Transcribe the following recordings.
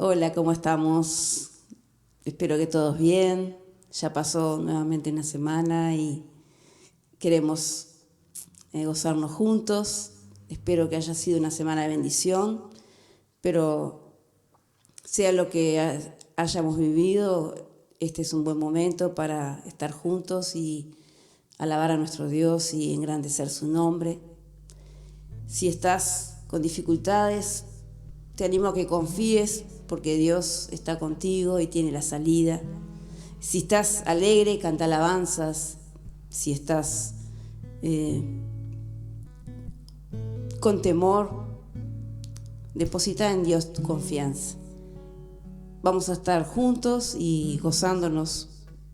Hola, ¿cómo estamos? Espero que todos bien. Ya pasó nuevamente una semana y queremos gozarnos juntos. Espero que haya sido una semana de bendición, pero sea lo que hayamos vivido, este es un buen momento para estar juntos y alabar a nuestro Dios y engrandecer su nombre. Si estás con dificultades, te animo a que confíes porque Dios está contigo y tiene la salida. Si estás alegre, canta alabanzas. Si estás con temor, deposita en Dios tu confianza. Vamos a estar juntos y gozándonos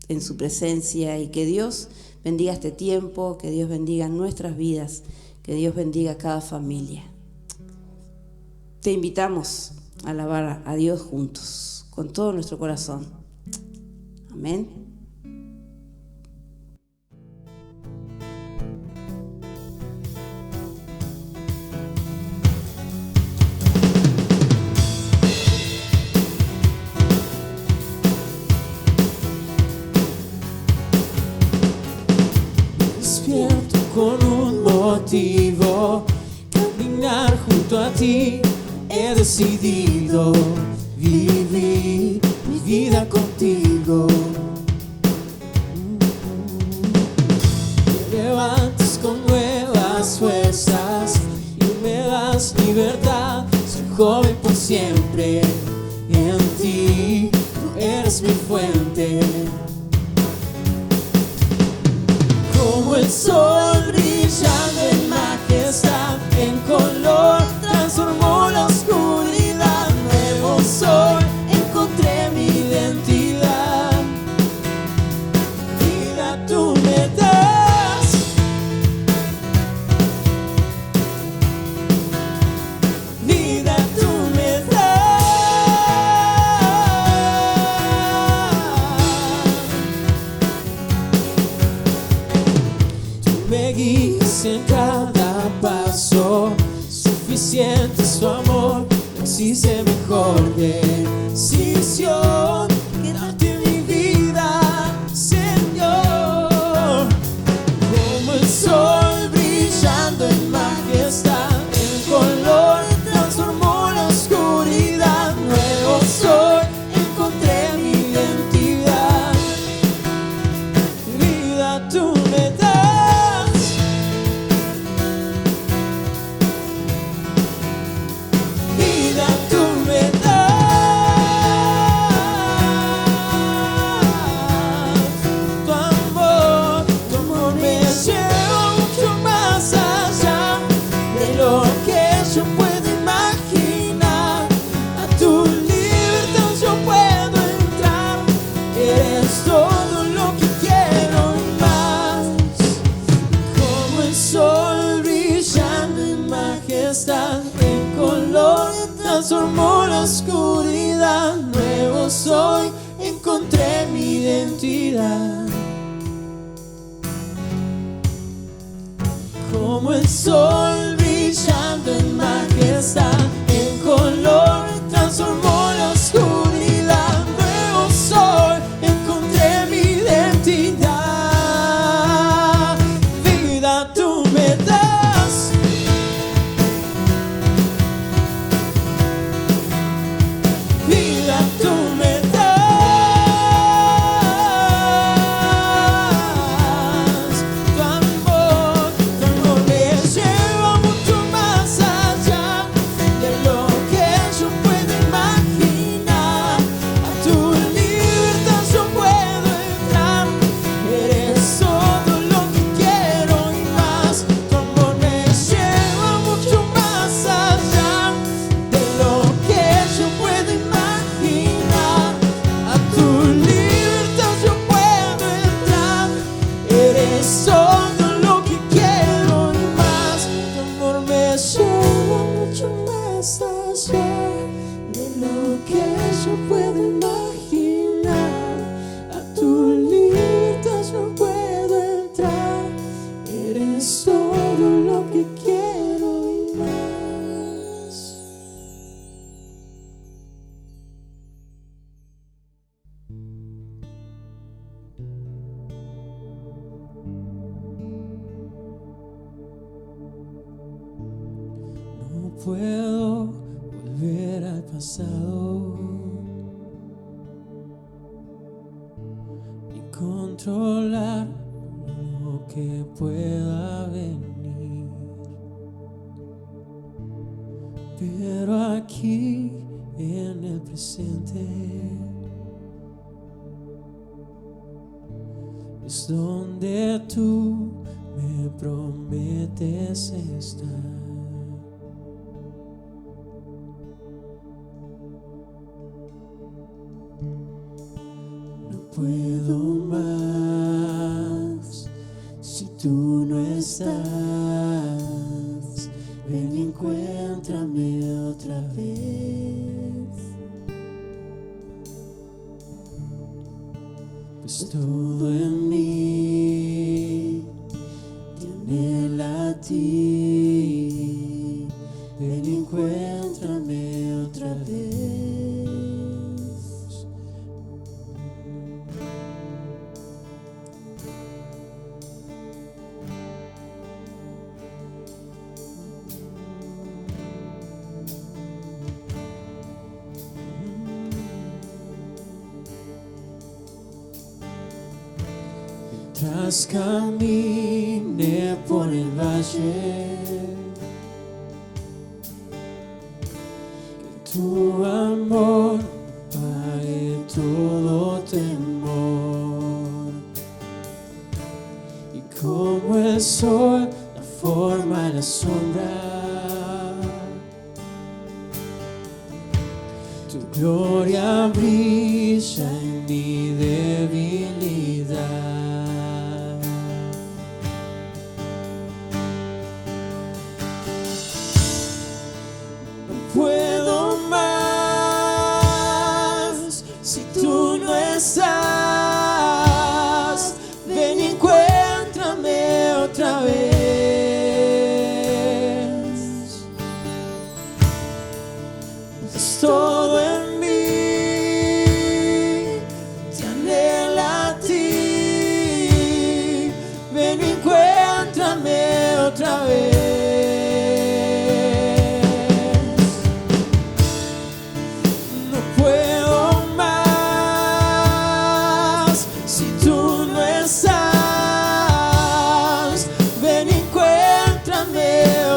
en su presencia y que Dios bendiga este tiempo, que Dios bendiga nuestras vidas, que Dios bendiga a cada familia. Te invitamos a alabar a Dios juntos, con todo nuestro corazón. Amén. Despierto con un motivo, caminar junto a ti. He decidido vivir mi vida contigo. Me levantas con nuevas fuerzas y me das libertad. Soy joven por siempre, en ti tú eres mi fuente. Como el sol brillando en majestad, en color transformó la oscuridad. Nuevo soy, encontré mi identidad. Vida tú me das, vida tú me das. Tú me guías en cada paso, suficiente su amor, no existe mejor decisión que darte mi vida, Señor. Como el sol brillando en majestad, el color transformó la oscuridad. Nuevo soy, encontré mi identidad. Vida tú me das, vida tú me das. Tu amor me lleva mucho más allá de lo que yo puedo imaginar. A tu libertad yo puedo entrar. Eres todo lo que quiero y más. Como el sol brillando en majestad, en color transformó la oscuridad. Nuevo soy, encontré mi identidad. Como el sol brillando en majestad, en color transformó la oscuridad. Nuevo soy, encontré mi identidad. Vida tú me das, vida tú me das. Tu amor me lleva mucho más allá de lo que yo puedo imaginar. A tu libertad yo puedo entrar. Eres todo lo que quiero y más. Tu amor me lleva mucho más allá de lo que yo puedo imaginar. A tu libertad yo puedo entrar. Eres todo lo que quiero y más. Tu amor me lleva mucho más allá de lo que yo puedo imaginar. A tu libertad yo puedo entrar. Eres todo lo que quiero y más. puedo volver al pasado ni controlar lo que pueda venir, pero aquí en el presente es donde tú me prometes estar. No puedo más si tú no estás. Ven y encuéntrame otra vez, pues todo en mí te anhela a ti. Ven y encuéntrame otra vez. Mientras camine por el valle, que tu amor pague todo temor, y como el sol la forma y la sombra, tu gloria brilla en mi debilidad. Puedo más si tú no estás. Ven y encuéntrame otra vez. Es todo en mí te anhela a ti. Ven y encuéntrame otra vez.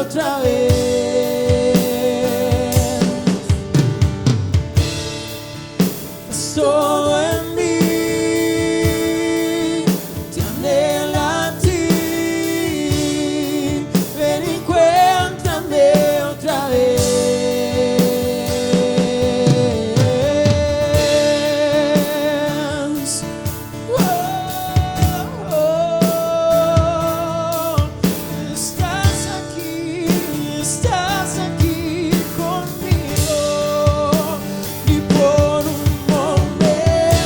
Otra vez, es todo en mí te anhela a ti. Ven y encuéntrame otra vez. Estás aquí conmigo, y por un momento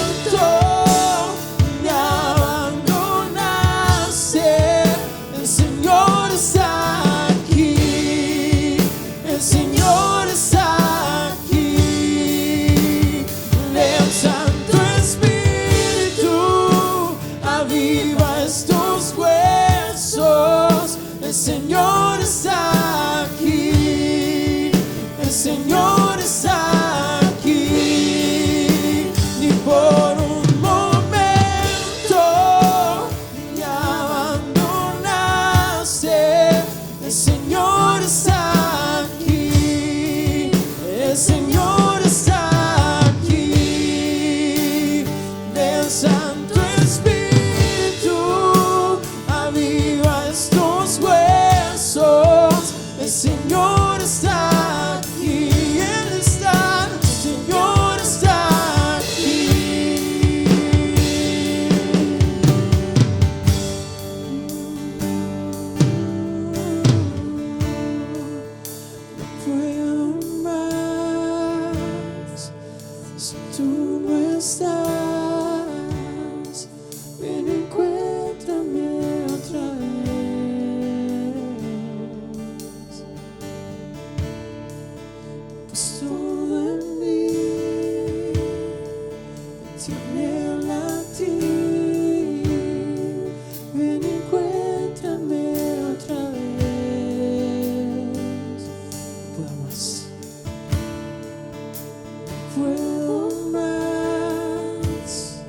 puedo más.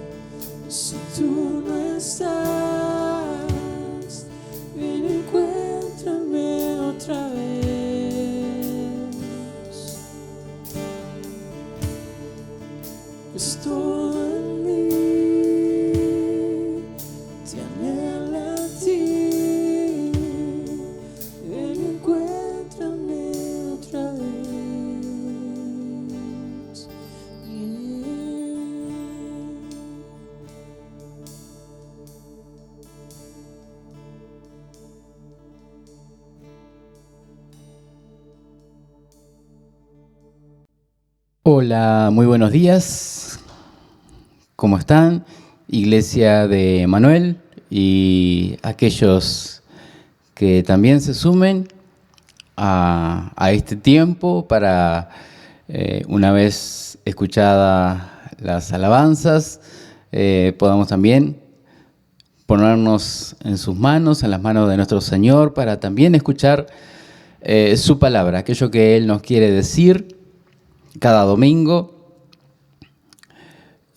Si tú no estás, ven, encuéntrame otra vez. Pues todo en mí te anhela a ti. Ven, encuéntrame otra vez. Hola, muy buenos días. ¿Cómo están? Iglesia de Manuel y aquellos que también se sumen a este tiempo para, una vez escuchadas las alabanzas, podamos también ponernos en sus manos, en las manos de nuestro Señor, para también escuchar su palabra, aquello que Él nos quiere decir cada domingo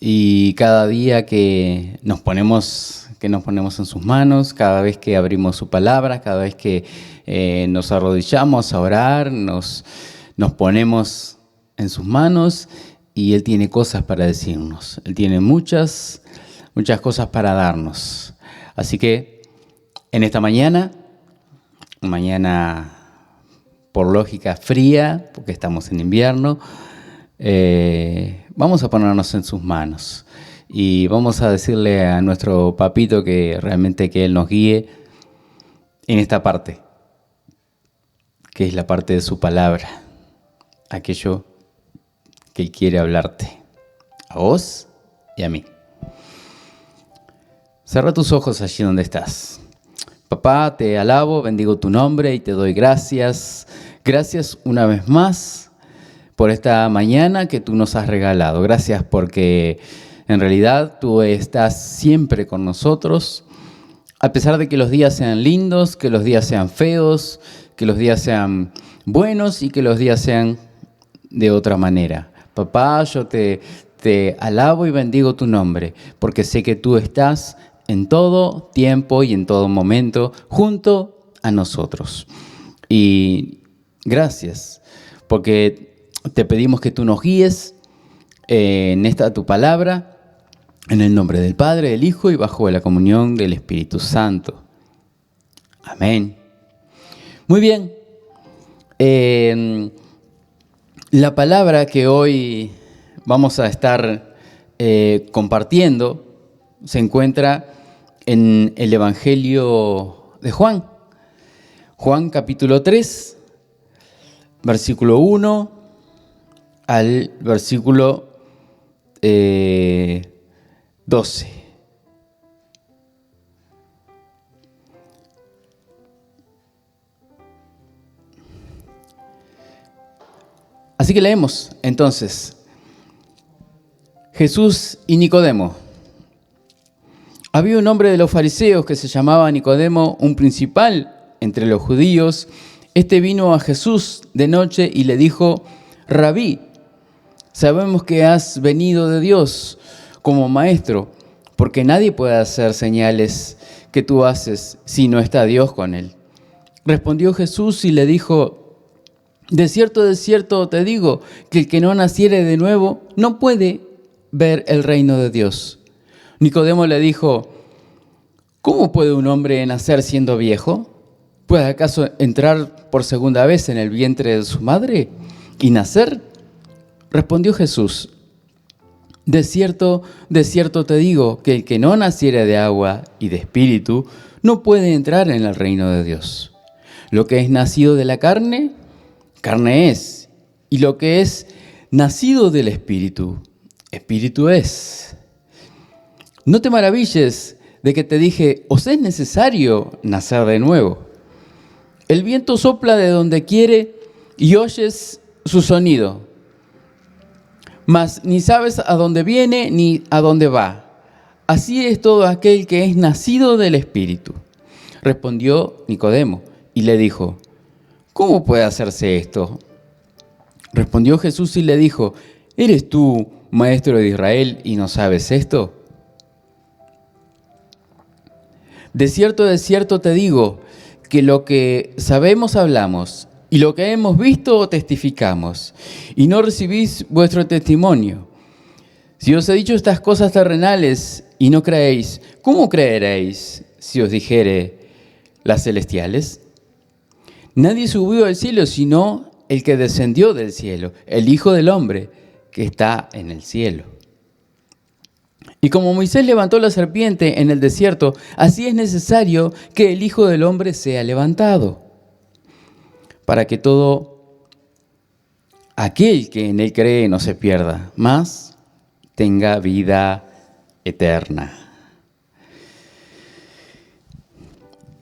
y cada día que nos ponemos en sus manos, cada vez que abrimos su palabra, cada vez que nos arrodillamos a orar, nos ponemos en sus manos y Él tiene cosas para decirnos. Él tiene muchas cosas para darnos. Así que en esta mañana por lógica fría, porque estamos en invierno, vamos a ponernos en sus manos y vamos a decirle a nuestro papito que realmente que Él nos guíe en esta parte, que es la parte de su palabra, aquello que Él quiere hablarte, a vos y a mí. Cerra tus ojos allí donde estás. Papá, te alabo, bendigo tu nombre y te doy gracias. Gracias una vez más por esta mañana que tú nos has regalado. Gracias porque en realidad tú estás siempre con nosotros, a pesar de que los días sean lindos, que los días sean feos, que los días sean buenos y que los días sean de otra manera. Papá, yo te alabo y bendigo tu nombre, porque sé que tú estás en todo tiempo y en todo momento junto a nosotros. Y gracias, porque te pedimos que tú nos guíes en esta tu palabra, en el nombre del Padre, del Hijo y bajo la comunión del Espíritu Santo. Amén. Muy bien. La palabra que hoy vamos a estar compartiendo se encuentra en el Evangelio de Juan. Juan capítulo 3, versículo 1 al versículo 12. Así que leemos entonces. Jesús y Nicodemo. Había un hombre de los fariseos que se llamaba Nicodemo, un principal entre los judíos. Este vino a Jesús de noche y le dijo: Rabí, sabemos que has venido de Dios como maestro, porque nadie puede hacer señales que tú haces si no está Dios con él. Respondió Jesús y le dijo: de cierto te digo, que el que no naciere de nuevo no puede ver el reino de Dios. Nicodemo le dijo: ¿cómo puede un hombre nacer siendo viejo? ¿Puede acaso entrar por segunda vez en el vientre de su madre y nacer? Respondió Jesús: de cierto te digo, que el que no naciere de agua y de espíritu no puede entrar en el reino de Dios. Lo que es nacido de la carne, carne es, y lo que es nacido del espíritu, espíritu es. No te maravilles de que te dije: os es necesario nacer de nuevo. El viento sopla de donde quiere y oyes su sonido, mas ni sabes a dónde viene ni a dónde va. Así es todo aquel que es nacido del Espíritu. Respondió Nicodemo y le dijo: ¿cómo puede hacerse esto? Respondió Jesús y le dijo: ¿eres tú maestro de Israel y no sabes esto? De cierto te digo, que lo que sabemos hablamos, y lo que hemos visto testificamos, y no recibís vuestro testimonio. Si os he dicho estas cosas terrenales y no creéis, ¿cómo creeréis si os dijere las celestiales? Nadie subió al cielo sino el que descendió del cielo, el Hijo del Hombre que está en el cielo. Y como Moisés levantó la serpiente en el desierto, así es necesario que el Hijo del Hombre sea levantado, para que todo aquel que en él cree no se pierda, mas tenga vida eterna.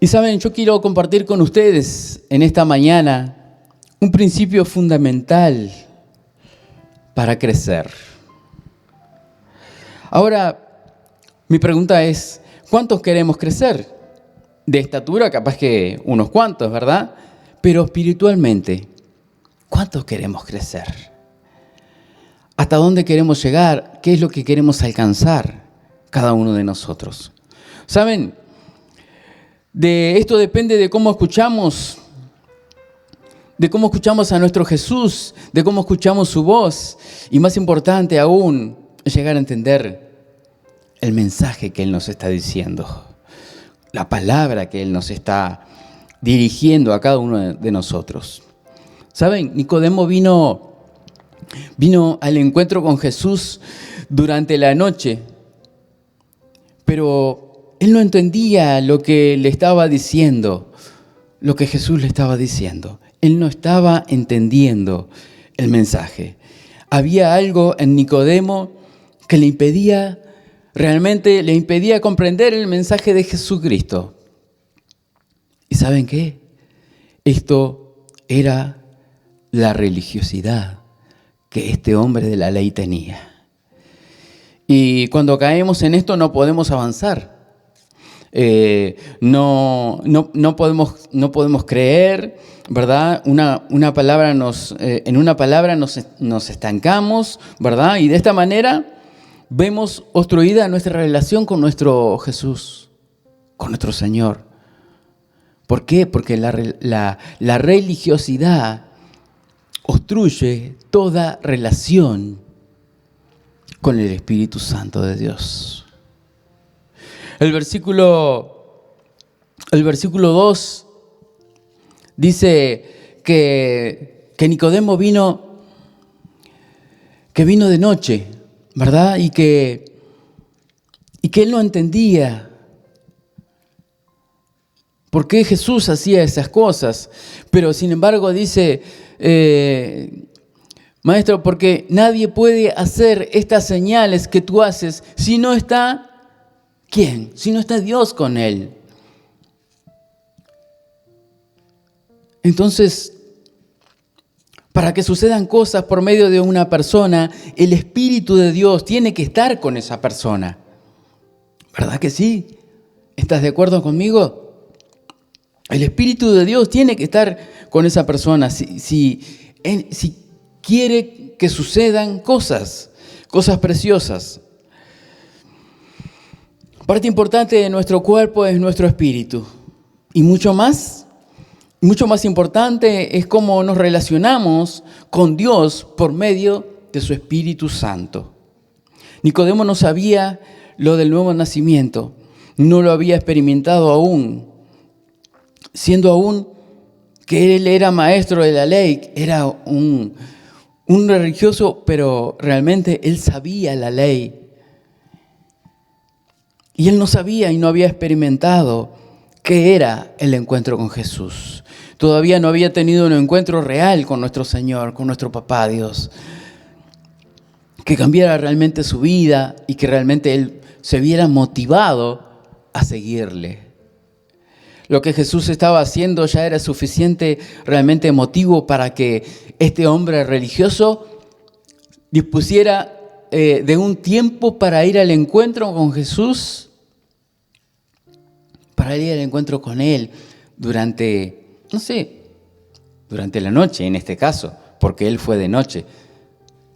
Y saben, yo quiero compartir con ustedes en esta mañana un principio fundamental para crecer. Ahora, mi pregunta es, ¿cuántos queremos crecer? De estatura, capaz que unos cuantos, ¿verdad? Pero espiritualmente, ¿cuántos queremos crecer? ¿Hasta dónde queremos llegar? ¿Qué es lo que queremos alcanzar cada uno de nosotros? ¿Saben? De esto depende de cómo escuchamos a nuestro Jesús, de cómo escuchamos su voz y más importante aún, llegar a entender el mensaje que Él nos está diciendo, la palabra que Él nos está dirigiendo a cada uno de nosotros. ¿Saben? Nicodemo vino al encuentro con Jesús durante la noche, pero él no entendía lo que le estaba diciendo, lo que Jesús le estaba diciendo. Él no estaba entendiendo el mensaje. Había algo en Nicodemo que realmente le impedía comprender el mensaje de Jesucristo. ¿Y saben qué? Esto era la religiosidad que este hombre de la ley tenía. Y cuando caemos en esto no podemos avanzar. No podemos creer, ¿verdad? En una palabra nos estancamos, ¿verdad? Y de esta manera vemos obstruida nuestra relación con nuestro Jesús, con nuestro Señor. ¿Por qué? Porque la religiosidad obstruye toda relación con el Espíritu Santo de Dios. El versículo 2 dice que Nicodemo vino de noche, ¿verdad? Y que él no entendía por qué Jesús hacía esas cosas, pero sin embargo dice, Maestro, porque nadie puede hacer estas señales que tú haces si no está, ¿quién? Si no está Dios con él. Entonces, para que sucedan cosas por medio de una persona, el Espíritu de Dios tiene que estar con esa persona. ¿Verdad que sí? ¿Estás de acuerdo conmigo? El Espíritu de Dios tiene que estar con esa persona si quiere que sucedan cosas preciosas. Parte importante de nuestro cuerpo es nuestro espíritu. Y mucho más importante es cómo nos relacionamos con Dios por medio de su Espíritu Santo. Nicodemo no sabía lo del nuevo nacimiento, no lo había experimentado aún, siendo aún que él era maestro de la ley, era un religioso, pero realmente él sabía la ley. Y él no sabía y no había experimentado qué era el encuentro con Jesús. Todavía no había tenido un encuentro real con nuestro Señor, con nuestro Papá Dios, que cambiara realmente su vida y que realmente él se viera motivado a seguirle. Lo que Jesús estaba haciendo ya era suficiente realmente motivo para que este hombre religioso dispusiera de un tiempo para ir al encuentro con Jesús, para ir al encuentro con Él durante la noche en este caso, porque Él fue de noche.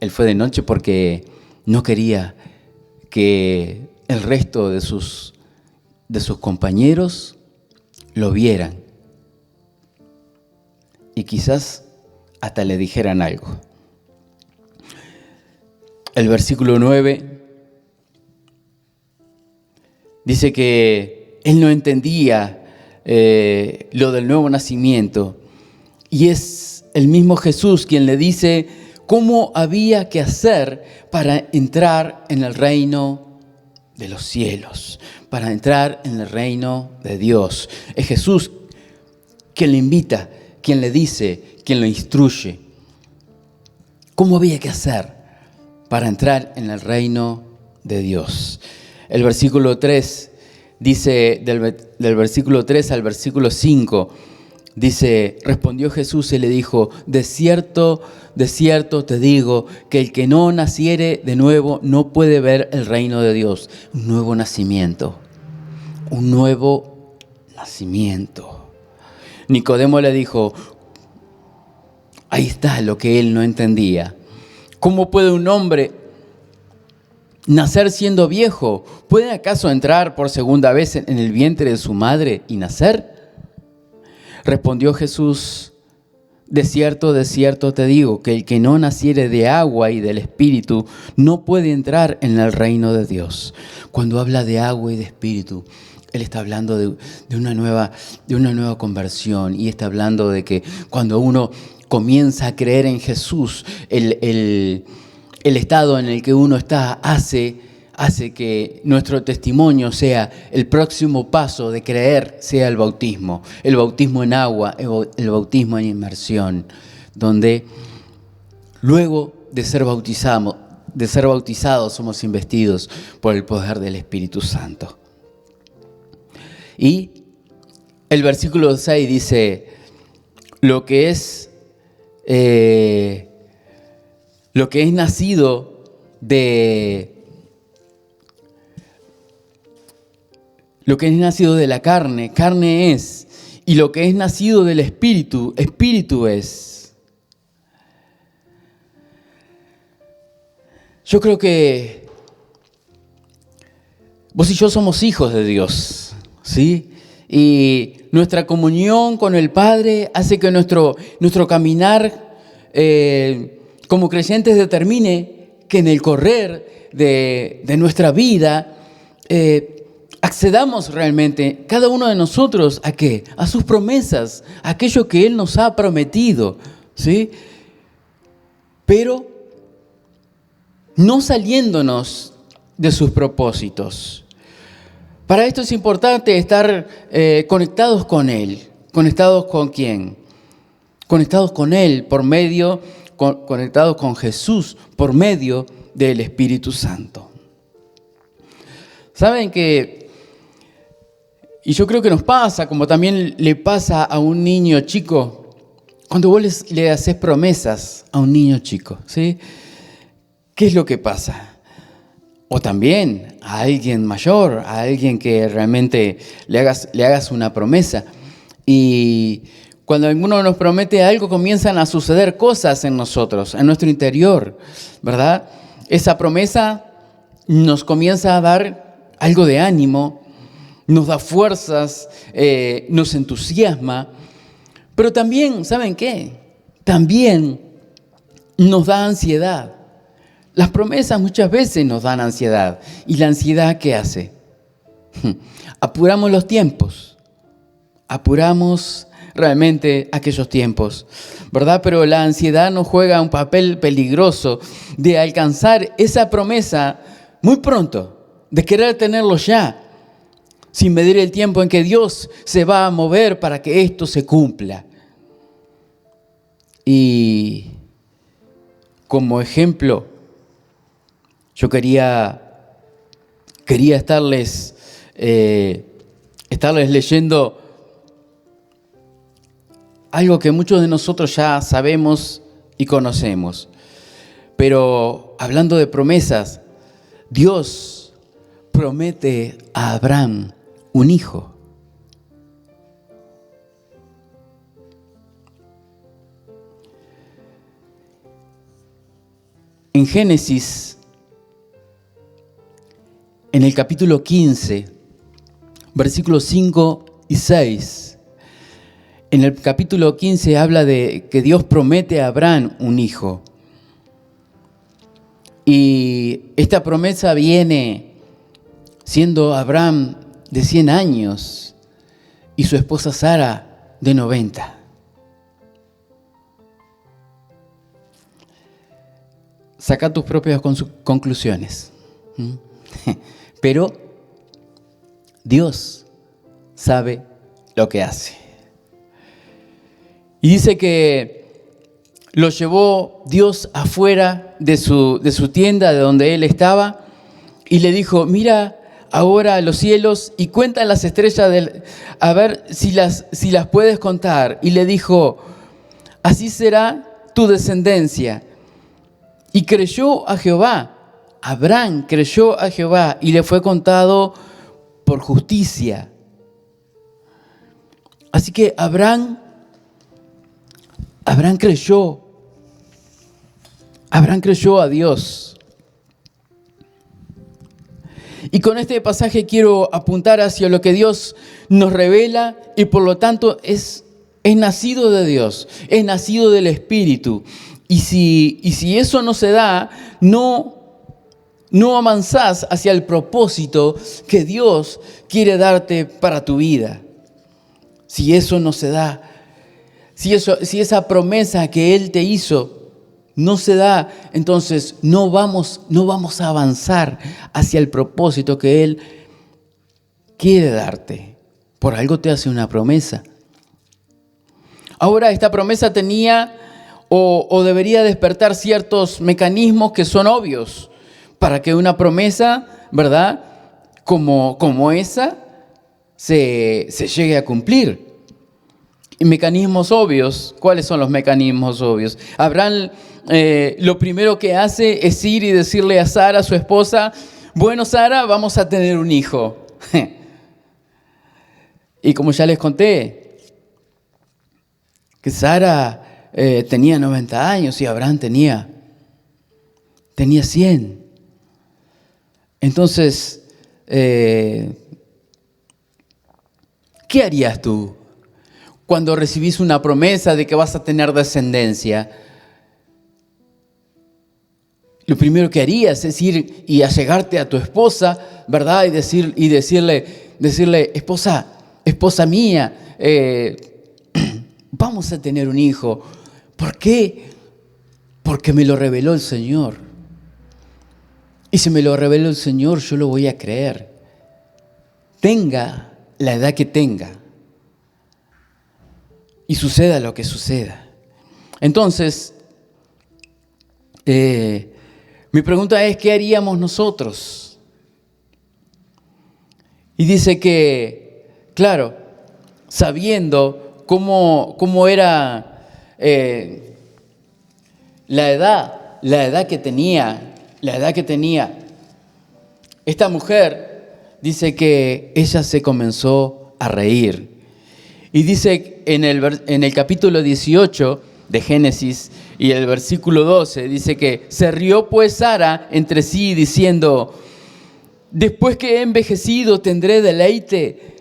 Él fue de noche porque no quería que el resto de sus compañeros lo vieran. Y quizás hasta le dijeran algo. El versículo 9 dice que él no entendía lo del nuevo nacimiento. Y es el mismo Jesús quien le dice cómo había que hacer para entrar en el reino de los cielos, para entrar en el reino de Dios. Es Jesús quien le invita, quien le dice, quien lo instruye. ¿Cómo había que hacer para entrar en el reino de Dios? El versículo 3 dice, del versículo 3 al versículo 5, dice, respondió Jesús y le dijo, de cierto te digo, que el que no naciere de nuevo no puede ver el reino de Dios. Un nuevo nacimiento, un nuevo nacimiento. Nicodemo le dijo, ahí está lo que él no entendía. ¿Cómo puede un hombre nacer siendo viejo? ¿Puede acaso entrar por segunda vez en el vientre de su madre y nacer? Respondió Jesús, de cierto te digo, que el que no naciere de agua y del Espíritu no puede entrar en el reino de Dios. Cuando habla de agua y de Espíritu, Él está hablando de una nueva conversión, y está hablando de que cuando uno comienza a creer en Jesús, el estado en el que uno está hace que nuestro testimonio sea el próximo paso de creer, sea el bautismo en agua, el bautismo en inmersión, donde luego de ser bautizados somos investidos por el poder del Espíritu Santo. Y el versículo 6 dice, lo que es nacido de la carne, carne es, y lo que es nacido del Espíritu, Espíritu es. Yo creo que vos y yo somos hijos de Dios, ¿sí? Y nuestra comunión con el Padre hace que nuestro caminar como creyentes determine que en el correr de nuestra vida accedamos realmente, cada uno de nosotros, ¿a qué? A sus promesas, a aquello que Él nos ha prometido, ¿sí? Pero no saliéndonos de sus propósitos. Para esto es importante estar conectados con Él. ¿Conectados con quién? Conectados con Él conectados con Jesús por medio del Espíritu Santo. Saben que, y yo creo que nos pasa, como también le pasa a un niño chico, cuando vos le haces promesas a un niño chico, ¿sí? ¿Qué es lo que pasa? O también a alguien mayor, a alguien que realmente le hagas una promesa. Y cuando alguno nos promete algo, comienzan a suceder cosas en nosotros, en nuestro interior, ¿verdad? Esa promesa nos comienza a dar algo de ánimo, nos da fuerzas, nos entusiasma. Pero también, ¿saben qué? También nos da ansiedad. Las promesas muchas veces nos dan ansiedad. ¿Y la ansiedad qué hace? Apuramos los tiempos. Apuramos realmente aquellos tiempos, ¿verdad? Pero la ansiedad nos juega un papel peligroso de alcanzar esa promesa muy pronto, de querer tenerlo ya, sin medir el tiempo en que Dios se va a mover para que esto se cumpla. Y como ejemplo, yo quería estarles leyendo algo que muchos de nosotros ya sabemos y conocemos. Pero hablando de promesas, Dios promete a Abraham un hijo. en Génesis, en el capítulo 15, versículos 5 y 6. En el capítulo 15 habla de que Dios promete a Abraham un hijo. Y esta promesa viene siendo Abraham de 100 años y su esposa Sara de 90. Saca tus propias conclusiones. Pero Dios sabe lo que hace. Y dice que lo llevó Dios afuera de su tienda, de donde él estaba, y le dijo: mira ahora a los cielos y cuenta las estrellas, a ver si las puedes contar. Y le dijo: así será tu descendencia. Y creyó a Jehová. Abraham creyó a Jehová y le fue contado por justicia. Así que Abraham creyó. Abraham creyó a Dios. Y con este pasaje quiero apuntar hacia lo que Dios nos revela y por lo tanto es nacido de Dios, es nacido del Espíritu. Y si eso no se da, no avanzás hacia el propósito que Dios quiere darte para tu vida. Si eso no se da, si esa promesa que Él te hizo no se da, entonces no vamos a avanzar hacia el propósito que Él quiere darte. Por algo te hace una promesa. Ahora, esta promesa tenía o debería despertar ciertos mecanismos que son obvios para que una promesa, ¿verdad?, como esa se llegue a cumplir. Y mecanismos obvios. ¿Cuáles son los mecanismos obvios? Abraham lo primero que hace es ir y decirle a Sara, su esposa: bueno, Sara, vamos a tener un hijo. Y como ya les conté, que Sara tenía 90 años y Abraham tenía 100. Entonces, ¿qué harías tú cuando recibís una promesa de que vas a tener descendencia? Lo primero que harías es ir y allegarte a tu esposa, ¿verdad? Y decirle: esposa mía, vamos a tener un hijo. ¿Por qué? Porque me lo reveló el Señor. Y si me lo reveló el Señor, yo lo voy a creer. Tenga la edad que tenga. Y suceda lo que suceda. Entonces, mi pregunta es: ¿qué haríamos nosotros? Y dice que, claro, sabiendo cómo era la edad que tenía, esta mujer dice que ella se comenzó a reír. Y dice en el capítulo 18 de Génesis y el versículo 12, dice que se rió pues Sara entre sí diciendo: después que he envejecido tendré deleite,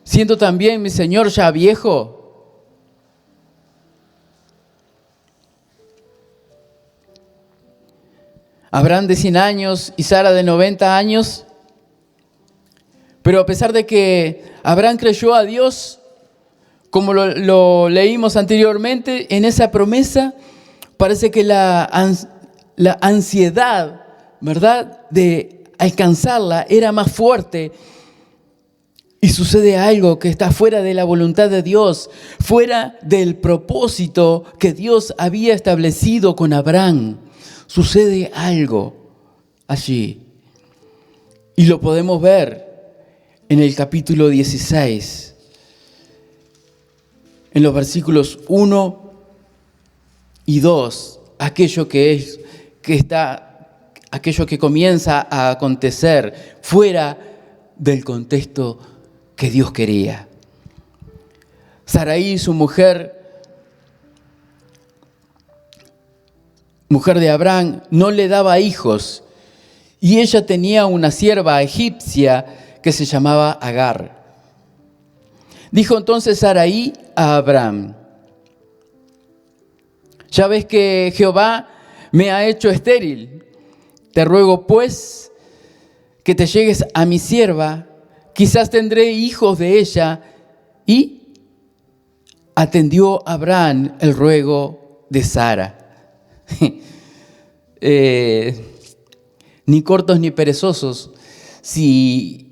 siendo también mi señor ya viejo. Abraham de 100 años y Sara de 90 años. Pero a pesar de que Abraham creyó a Dios, como lo leímos anteriormente, en esa promesa parece que la ansiedad, ¿verdad?, de alcanzarla era más fuerte. Y sucede algo que está fuera de la voluntad de Dios, fuera del propósito que Dios había establecido con Abraham. Sucede algo allí. Y lo podemos ver en el capítulo 16, en los versículos 1 y 2, aquello que comienza a acontecer fuera del contexto que Dios quería. Sarai, su mujer, mujer de Abraham, no le daba hijos, y ella tenía una sierva egipcia que se llamaba Agar. Dijo entonces Sarai a Abraham: ya ves que Jehová me ha hecho estéril. Te ruego pues que te llegues a mi sierva, quizás tendré hijos de ella. Y atendió Abraham el ruego de Sara. Ni cortos ni perezosos. Si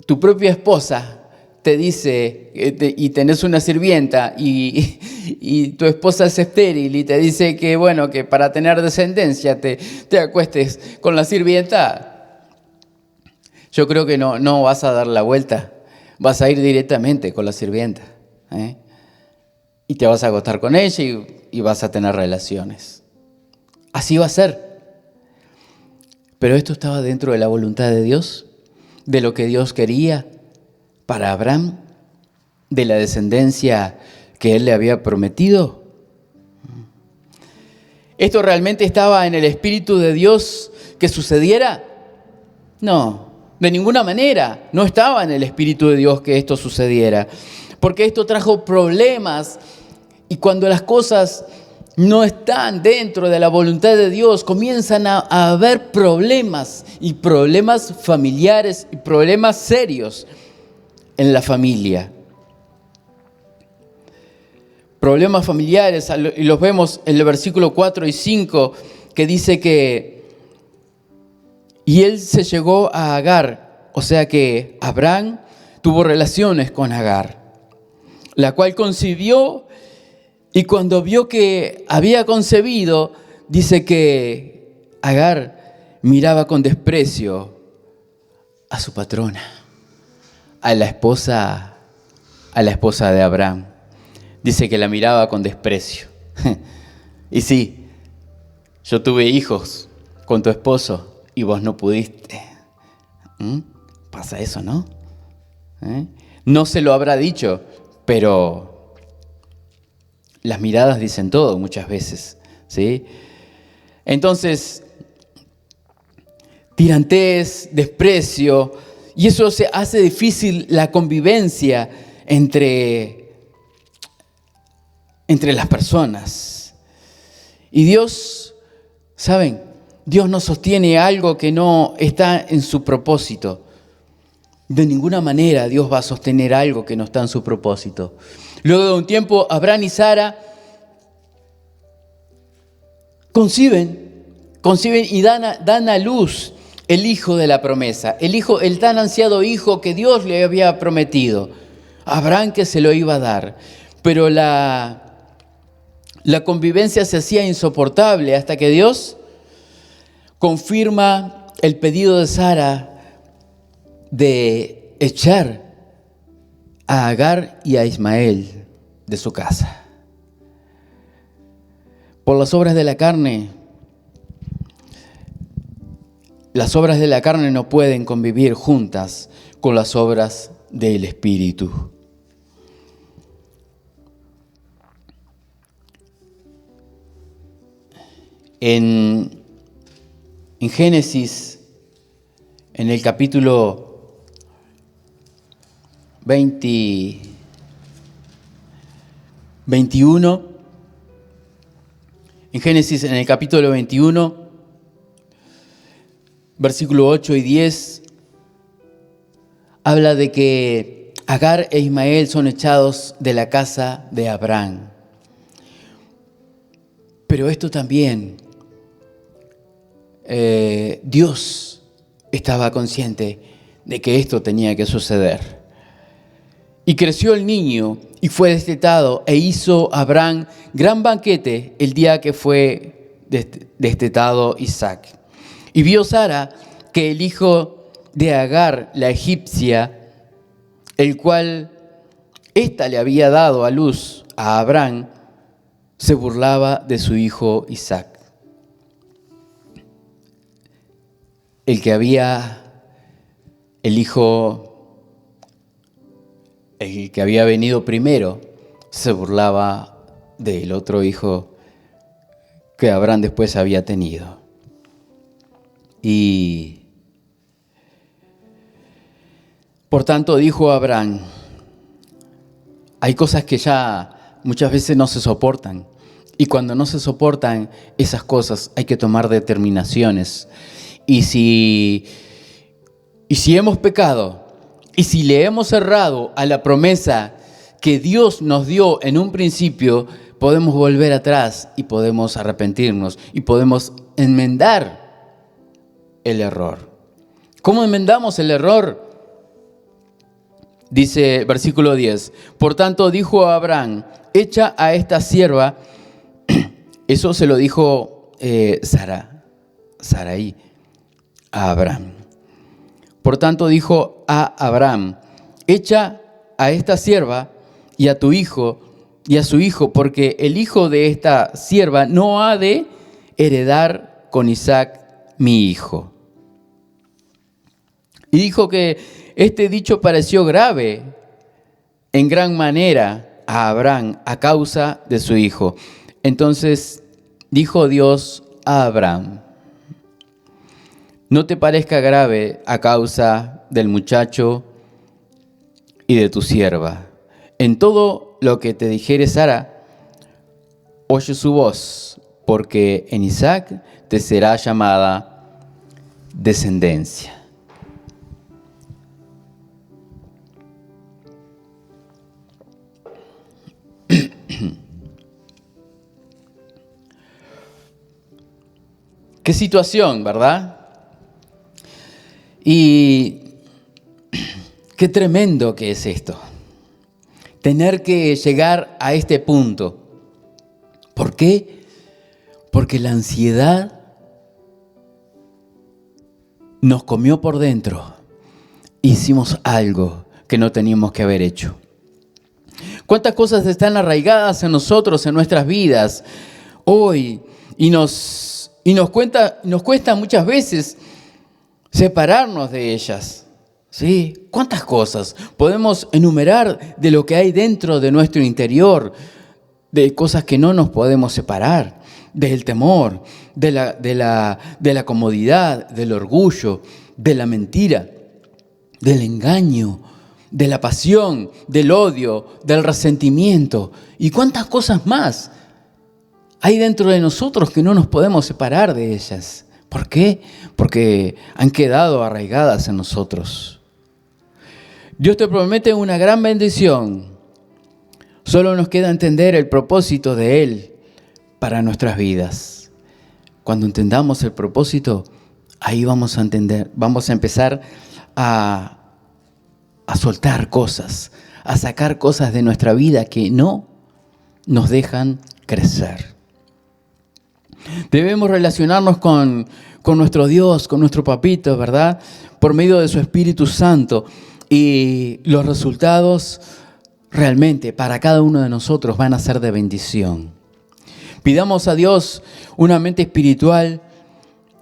tu propia esposa te dice, y tenés una sirvienta, y tu esposa es estéril, y te dice que, bueno, que para tener descendencia te acuestes con la sirvienta, yo creo que no vas a dar la vuelta. Vas a ir directamente con la sirvienta, y te vas a acostar con ella y vas a tener relaciones. Así va a ser. Pero esto estaba dentro de la voluntad de Dios, de lo que Dios quería para Abraham, de la descendencia que Él le había prometido. ¿Esto realmente estaba en el Espíritu de Dios que sucediera? No, de ninguna manera. No estaba en el Espíritu de Dios que esto sucediera, porque esto trajo problemas, y cuando las cosas no están dentro de la voluntad de Dios, comienzan a haber problemas, y problemas familiares, y problemas serios en la familia. Problemas familiares, y los vemos en el versículo 4 y 5, que dice que y él se llegó a Agar, o sea que Abraham tuvo relaciones con Agar, la cual concibió, y cuando vio que había concebido, dice que Agar miraba con desprecio a su patrona, a la esposa de Abraham. Dice que la miraba con desprecio. Y sí, yo tuve hijos con tu esposo y vos no pudiste. Pasa eso, ¿no? No se lo habrá dicho, pero las miradas dicen todo muchas veces, ¿sí? Entonces, tirantez, desprecio, y eso se hace difícil la convivencia entre las personas. Y Dios, ¿saben? Dios no sostiene algo que no está en su propósito. De ninguna manera Dios va a sostener algo que no está en su propósito. Luego de un tiempo, Abraham y Sara conciben y dan a luz el hijo de la promesa, el tan ansiado hijo que Dios le había prometido. Abraham que se lo iba a dar, pero la convivencia se hacía insoportable hasta que Dios confirma el pedido de Sara de echar a Agar y a Ismael de su casa. Por las obras de la carne, las obras de la carne no pueden convivir juntas con las obras del Espíritu. En Génesis, en el capítulo 21, en Génesis, en el capítulo 21, versículo 8 y 10, habla de que Agar e Ismael son echados de la casa de Abraham. Pero esto también, Dios estaba consciente de que esto tenía que suceder. Y creció el niño y fue destetado, e hizo Abraham gran banquete el día que fue destetado Isaac. Y vio Sara que el hijo de Agar, la egipcia, el cual ésta le había dado a luz a Abraham, se burlaba de su hijo Isaac. El que había venido primero, se burlaba del otro hijo que Abraham después había tenido. Y por tanto dijo Abraham, hay cosas que ya muchas veces no se soportan. Y cuando no se soportan esas cosas hay que tomar determinaciones. Y si hemos pecado, y si le hemos errado a la promesa que Dios nos dio en un principio, podemos volver atrás y podemos arrepentirnos y podemos enmendar el error. ¿Cómo enmendamos el error? Dice versículo 10, por tanto dijo a Abraham, echa a esta sierva, eso se lo dijo Sarai a Abraham. Por tanto dijo a Abraham, echa a esta sierva y a tu hijo y a su hijo, porque el hijo de esta sierva no ha de heredar con Isaac mi hijo. Y dijo que este dicho pareció grave en gran manera a Abraham a causa de su hijo. Entonces dijo Dios a Abraham, no te parezca grave a causa del muchacho y de tu sierva. En todo lo que te dijere Sara, oye su voz, porque en Isaac te será llamada descendencia. Qué situación, ¿verdad? Y qué tremendo que es esto. Tener que llegar a este punto. ¿Por qué? Porque la ansiedad nos comió por dentro. Hicimos algo que no teníamos que haber hecho. ¿Cuántas cosas están arraigadas en nosotros, en nuestras vidas hoy? Y nos cuesta muchas veces separarnos de ellas. ¿Sí? ¿Cuántas cosas podemos enumerar de lo que hay dentro de nuestro interior? De cosas que no nos podemos separar. Del temor, de la comodidad, del orgullo, de la mentira, del engaño, de la pasión, del odio, del resentimiento. ¿Y cuántas cosas más hay dentro de nosotros que no nos podemos separar de ellas? ¿Por qué? Porque han quedado arraigadas en nosotros. Dios te promete una gran bendición. Solo nos queda entender el propósito de Él para nuestras vidas. Cuando entendamos el propósito, ahí vamos a entender, vamos a empezar a soltar cosas, a sacar cosas de nuestra vida que no nos dejan crecer. Debemos relacionarnos con nuestro Dios, con nuestro papito, ¿verdad? Por medio de su Espíritu Santo. Y los resultados realmente para cada uno de nosotros van a ser de bendición. Pidamos a Dios una mente espiritual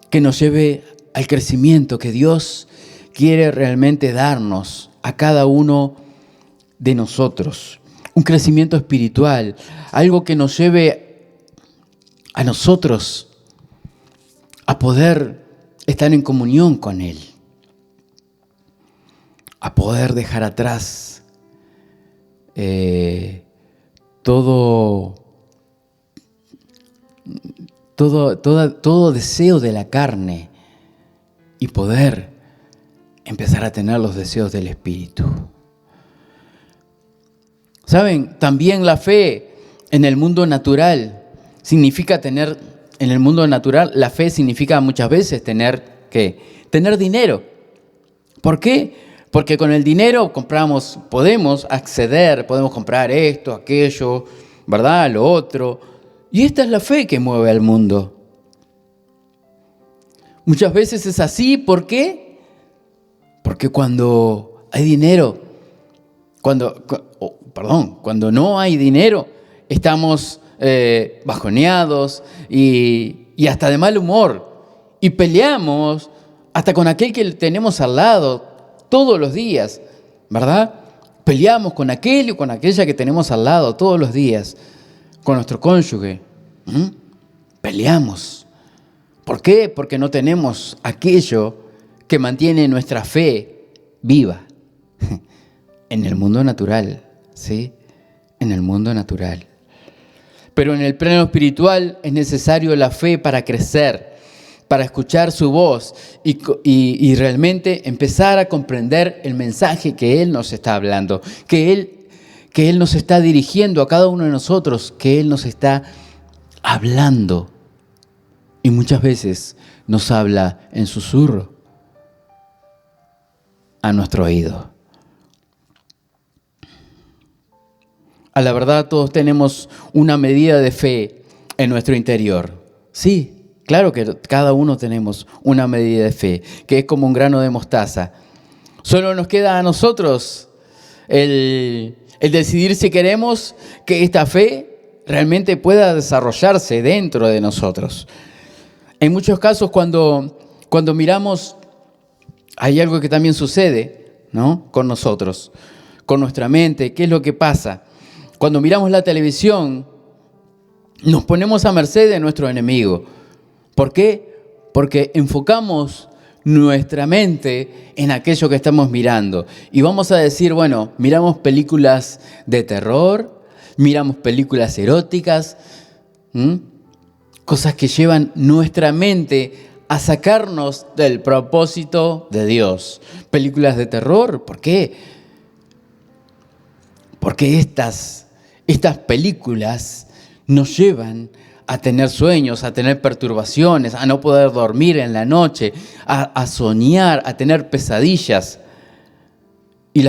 que nos lleve al crecimiento que Dios quiere realmente darnos a cada uno de nosotros. Un crecimiento espiritual, algo que nos lleve a nosotros a poder estar en comunión con Él, a poder dejar atrás todo deseo de la carne y poder empezar a tener los deseos del Espíritu. ¿Saben? También la fe en el mundo natural significa tener, en el mundo natural, la fe significa muchas veces tener, ¿qué? Tener dinero. ¿Por qué? Porque con el dinero podemos acceder, podemos comprar esto, aquello, ¿verdad? Lo otro. Y esta es la fe que mueve al mundo. Muchas veces es así, ¿por qué? Porque cuando hay dinero, cuando no hay dinero, estamos bajoneados y hasta de mal humor. Y peleamos hasta con aquel que tenemos al lado todos los días, ¿verdad? Peleamos con aquel y con aquella que tenemos al lado todos los días, con nuestro cónyuge. peleamos. ¿Por qué? Porque no tenemos aquello que mantiene nuestra fe viva en el mundo natural, ¿sí? En el mundo natural. Pero en el plano espiritual es necesario la fe para crecer, para escuchar su voz y realmente empezar a comprender el mensaje que Él nos está hablando, que Él nos está dirigiendo a cada uno de nosotros, que Él nos está hablando. Y muchas veces nos habla en susurro a nuestro oído. A la verdad, todos tenemos una medida de fe en nuestro interior. Sí, claro que cada uno tenemos una medida de fe, que es como un grano de mostaza. Solo nos queda a nosotros el decidir si queremos que esta fe realmente pueda desarrollarse dentro de nosotros. En muchos casos, cuando miramos, hay algo que también sucede, ¿no? Con nosotros, con nuestra mente. ¿Qué es lo que pasa? Cuando miramos la televisión, nos ponemos a merced de nuestro enemigo. ¿Por qué? Porque enfocamos nuestra mente en aquello que estamos mirando. Y vamos a decir, bueno, miramos películas de terror, miramos películas eróticas, cosas que llevan nuestra mente a sacarnos del propósito de Dios. Películas de terror, ¿por qué? Porque estas películas nos llevan a tener sueños, a tener perturbaciones, a no poder dormir en la noche, a soñar, a tener pesadillas. Y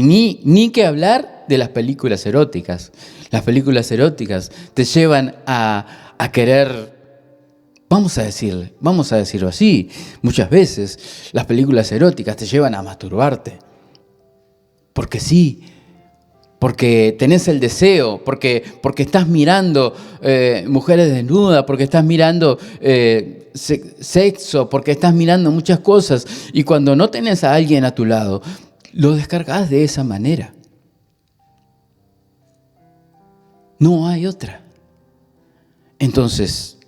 ni que hablar de las películas eróticas. Las películas eróticas te llevan a querer, vamos a decirlo así, muchas veces las películas eróticas te llevan a masturbarte. Porque sí, porque tenés el deseo, porque estás mirando mujeres desnudas, porque estás mirando sexo, porque estás mirando muchas cosas. Y cuando no tenés a alguien a tu lado, lo descargás de esa manera. No hay otra. Entonces,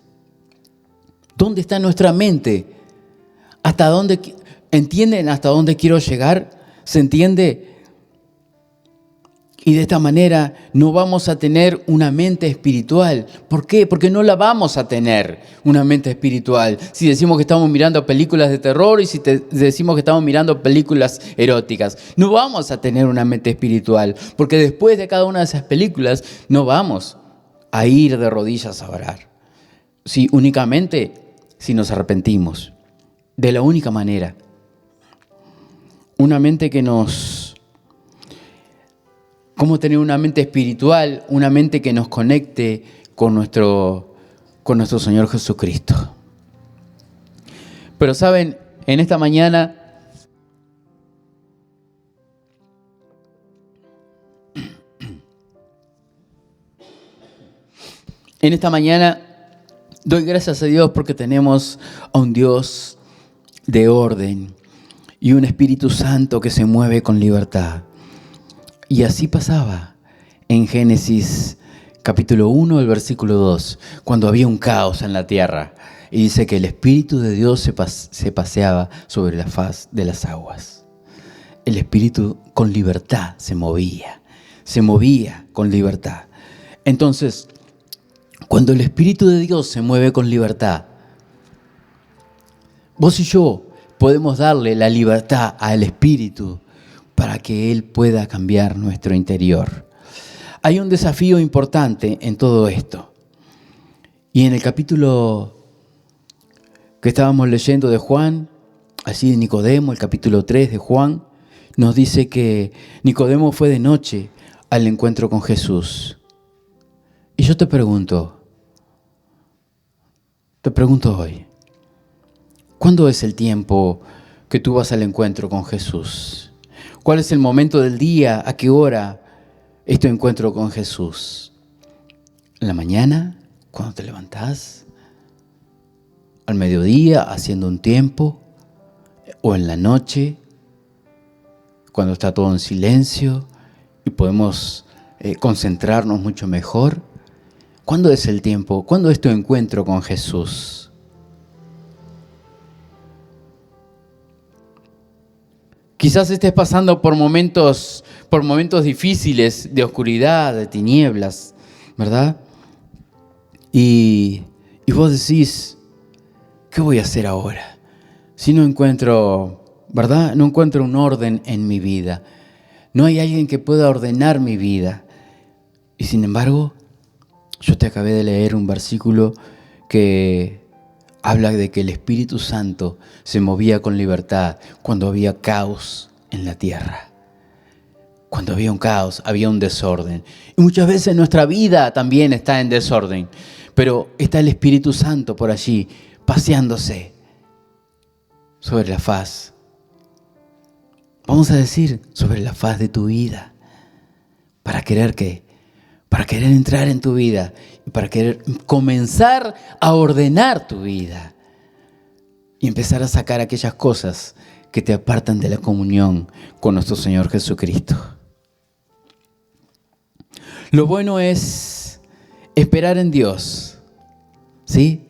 ¿dónde está nuestra mente? ¿Hasta dónde? ¿Entienden hasta dónde quiero llegar? ¿Se entiende? Y de esta manera no vamos a tener una mente espiritual. ¿Por qué? Porque no la vamos a tener, una mente espiritual. Si decimos que estamos mirando películas de terror y si decimos que estamos mirando películas eróticas, no vamos a tener una mente espiritual. Porque después de cada una de esas películas no vamos a ir de rodillas a orar. Únicamente si nos arrepentimos. De la única manera. Una mente que ¿Cómo tener una mente espiritual? Una mente que nos conecte con nuestro Señor Jesucristo. Pero saben, en esta mañana doy gracias a Dios porque tenemos a un Dios de orden y un Espíritu Santo que se mueve con libertad. Y así pasaba en Génesis capítulo 1, el versículo 2, cuando había un caos en la tierra. Y dice que el Espíritu de Dios se paseaba sobre la faz de las aguas. El Espíritu con libertad se movía con libertad. Entonces, cuando el Espíritu de Dios se mueve con libertad, vos y yo podemos darle la libertad al Espíritu para que Él pueda cambiar nuestro interior. Hay un desafío importante en todo esto. Y en el capítulo que estábamos leyendo de Juan, así de Nicodemo, el capítulo 3 de Juan, nos dice que Nicodemo fue de noche al encuentro con Jesús. Y yo te pregunto hoy, ¿cuándo es el tiempo que tú vas al encuentro con Jesús? ¿Cuál es el momento del día? ¿A qué hora es tu encuentro con Jesús? ¿En la mañana? ¿Cuando te levantás? ¿Al mediodía? ¿Haciendo un tiempo? ¿O en la noche? Cuando está todo en silencio y podemos concentrarnos mucho mejor. ¿Cuándo es el tiempo? ¿Cuándo es tu encuentro con Jesús? Quizás estés pasando por momentos difíciles de oscuridad, de tinieblas, ¿verdad? Y vos decís, ¿qué voy a hacer ahora? Si no encuentro, ¿verdad? No encuentro un orden en mi vida. No hay alguien que pueda ordenar mi vida. Y sin embargo, yo te acabé de leer un versículo que habla de que el Espíritu Santo se movía con libertad cuando había caos en la tierra. Cuando había un caos, había un desorden. Y muchas veces nuestra vida también está en desorden. Pero está el Espíritu Santo por allí, paseándose sobre la faz. Vamos a decir, sobre la faz de tu vida. ¿Para querer qué? Para querer entrar en tu vida y para querer comenzar a ordenar tu vida y empezar a sacar aquellas cosas que te apartan de la comunión con nuestro Señor Jesucristo. Lo bueno es esperar en Dios, ¿sí?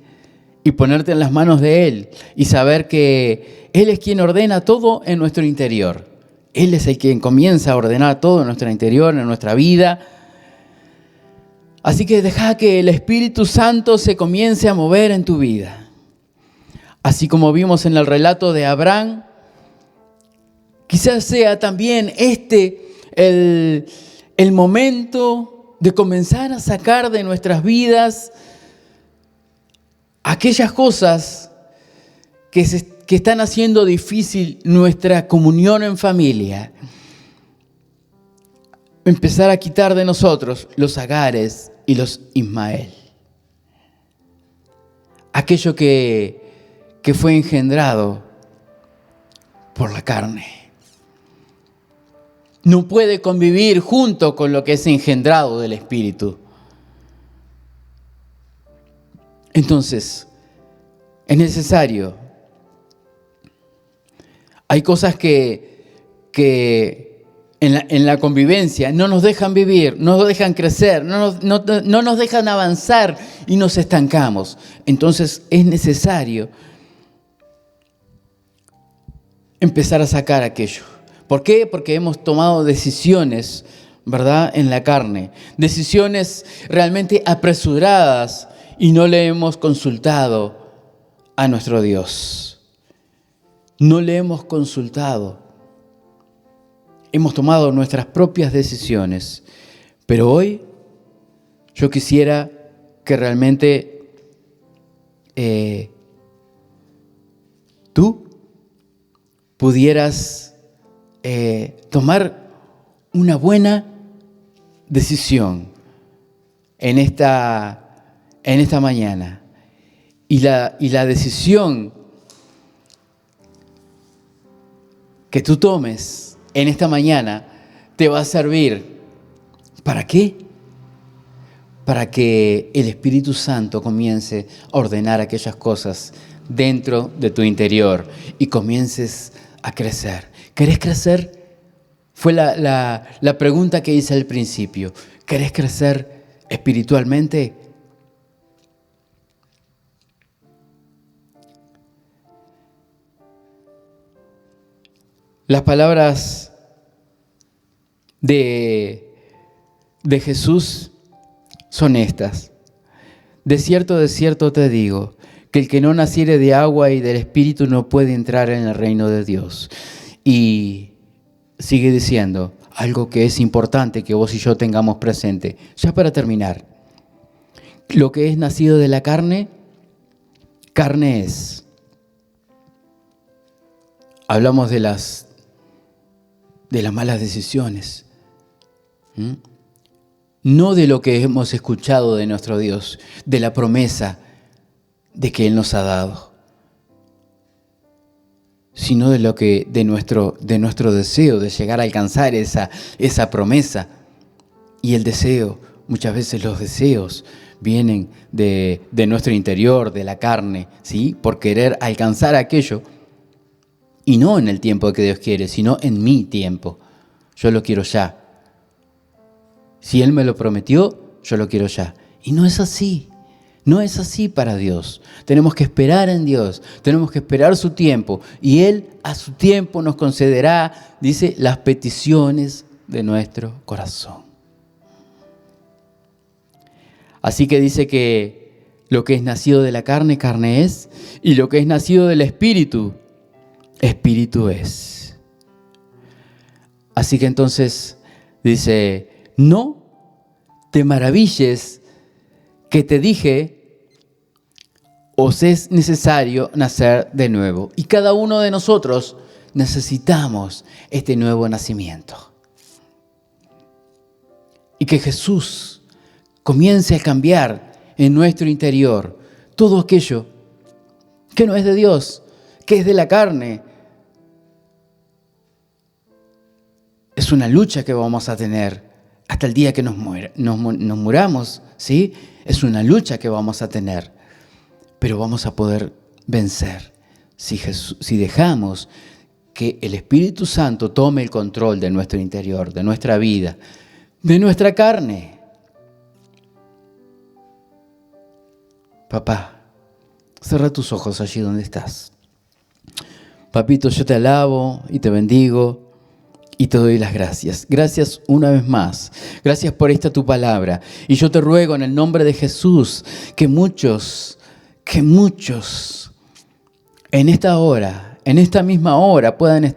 Y ponerte en las manos de Él y saber que Él es quien ordena todo en nuestro interior. Él es el quien comienza a ordenar todo en nuestro interior, en nuestra vida. Así que deja que el Espíritu Santo se comience a mover en tu vida. Así como vimos en el relato de Abraham, quizás sea también el momento de comenzar a sacar de nuestras vidas aquellas cosas que están haciendo difícil nuestra comunión en familia. Empezar a quitar de nosotros los Agares y los Ismael. Aquello que fue engendrado por la carne. No puede convivir junto con lo que es engendrado del Espíritu. Entonces, es necesario. Hay cosas que en la convivencia no nos dejan vivir, no nos dejan crecer, no nos dejan avanzar y nos estancamos. Entonces es necesario empezar a sacar aquello. ¿Por qué? Porque hemos tomado decisiones, ¿verdad?, en la carne. Decisiones realmente apresuradas y no le hemos consultado a nuestro Dios. No le hemos consultado. Hemos tomado nuestras propias decisiones. Pero hoy yo quisiera que realmente tú pudieras tomar una buena decisión en esta mañana. Y la decisión que tú tomes en esta mañana te va a servir. ¿Para qué? Para que el Espíritu Santo comience a ordenar aquellas cosas dentro de tu interior y comiences a crecer. ¿Querés crecer? Fue la pregunta que hice al principio. ¿Querés crecer espiritualmente? Las palabras de Jesús son estas. De cierto te digo, que el que no naciere de agua y del Espíritu no puede entrar en el reino de Dios. Y sigue diciendo algo que es importante que vos y yo tengamos presente. Ya para terminar, lo que es nacido de la carne, carne es. Hablamos de las malas decisiones. No de lo que hemos escuchado de nuestro Dios, de la promesa de que Él nos ha dado, sino de nuestro deseo de llegar a alcanzar esa promesa. Y el deseo, muchas veces los deseos vienen de nuestro interior, de la carne, ¿sí? Por querer alcanzar aquello. Y no en el tiempo que Dios quiere, sino en mi tiempo. Yo lo quiero ya. Si Él me lo prometió, yo lo quiero ya. Y no es así. No es así para Dios. Tenemos que esperar en Dios. Tenemos que esperar su tiempo. Y Él a su tiempo nos concederá, dice, las peticiones de nuestro corazón. Así que dice que lo que es nacido de la carne, carne es. Y lo que es nacido del Espíritu, Espíritu es. Así que entonces dice, no te maravilles que te dije, os es necesario nacer de nuevo. Y cada uno de nosotros necesitamos este nuevo nacimiento. Y que Jesús comience a cambiar en nuestro interior todo aquello que no es de Dios, que es de la carne. Es una lucha que vamos a tener hasta el día que nos muramos, ¿sí? Es una lucha que vamos a tener, pero vamos a poder vencer si dejamos que el Espíritu Santo tome el control de nuestro interior, de nuestra vida, de nuestra carne. Papá, cierra tus ojos allí donde estás. Papito, yo te alabo y te bendigo y te doy las gracias. Gracias una vez más. Gracias por esta tu palabra. Y yo te ruego en el nombre de Jesús que muchos en esta hora, en esta misma hora puedan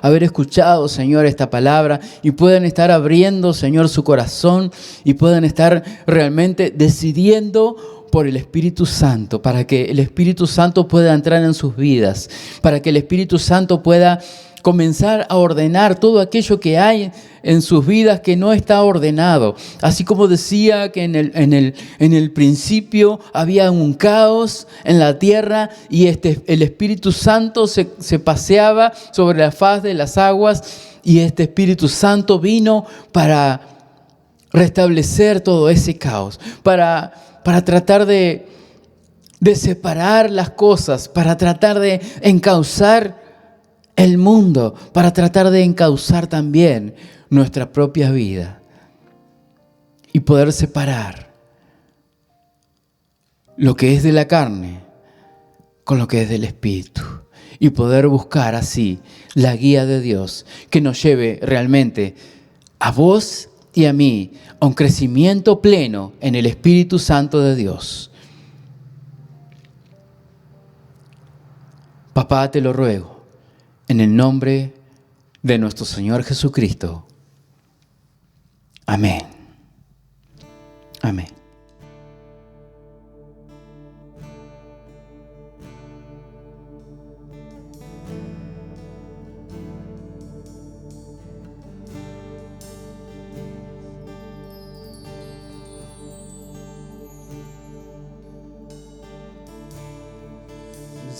haber escuchado, Señor, esta palabra y puedan estar abriendo, Señor, su corazón y puedan estar realmente decidiendo por el Espíritu Santo, para que el Espíritu Santo pueda entrar en sus vidas, para que el Espíritu Santo pueda comenzar a ordenar todo aquello que hay en sus vidas que no está ordenado. Así como decía que en el principio había un caos en la tierra y el Espíritu Santo se paseaba sobre la faz de las aguas y este Espíritu Santo vino para restablecer todo ese caos, para tratar de separar las cosas, para tratar de encauzar el mundo, para tratar de encauzar también nuestra propia vida y poder separar lo que es de la carne con lo que es del Espíritu y poder buscar así la guía de Dios que nos lleve realmente a vos y a mí a un crecimiento pleno en el Espíritu Santo de Dios. Papá, te lo ruego. En el nombre de nuestro Señor Jesucristo. Amén. Amén.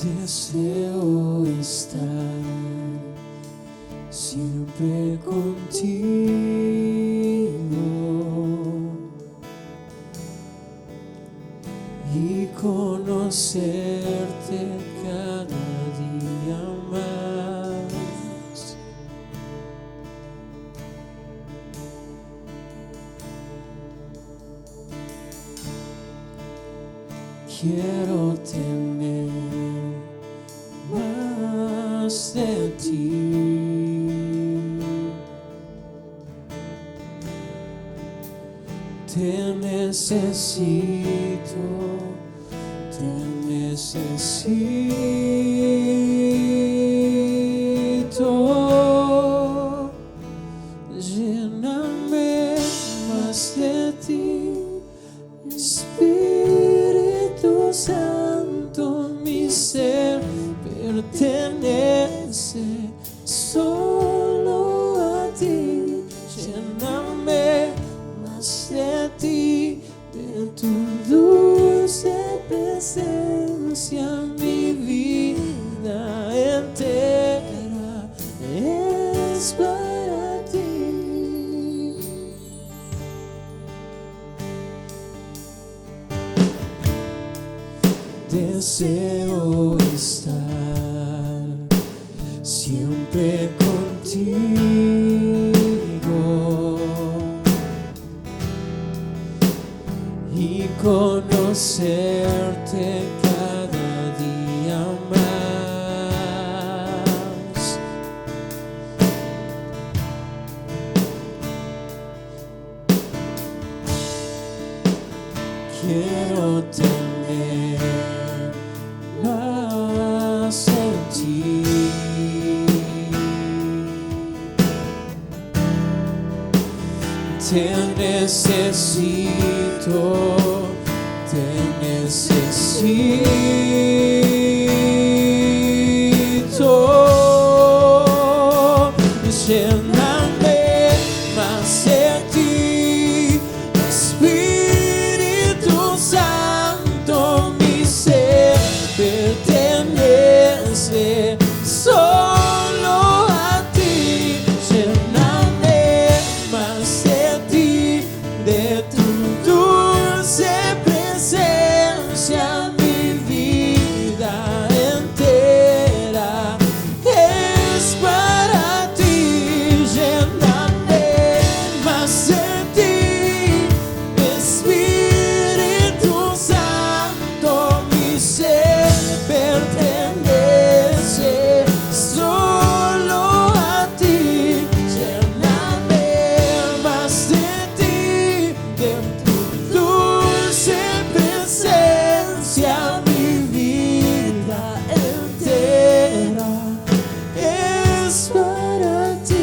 Deseo estar siempre contigo y conocerte cada día más. Quiero tener más de ti. Te necesito, te necesito. Lléname más de ti, Espíritu Santo, mi ser pertenece solo a ti. Lléname más de ti, de tu dulce presencia. Mi vida entera es para ti. Deseo estar siempre contigo y conocerte cada día más. Quiero tener más en ti. Te necesito, te necesito. Lléname más de ti, Espíritu Santo, mi ser pertenece solo a ti. Lléname más de ti, de tu dulce presencia, mi vida entera es para ti. Lléname más de ti, Espíritu Santo, mi ser pertenece solo a ti. Lléname más de ti, de tu dulce presencia, mi vida entera es para ti.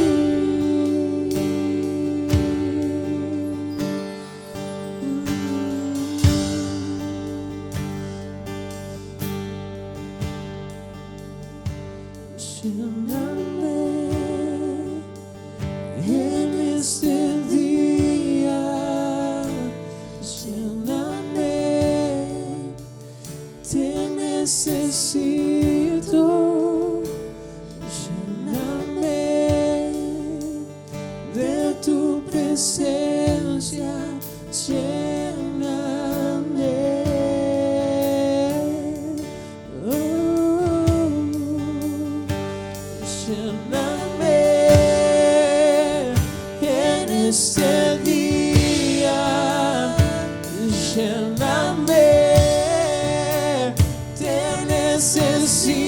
Lléname en este día, lléname, te necesito. Lléname de tu presencia, lléname. Lléname en este día, lléname, te necesito.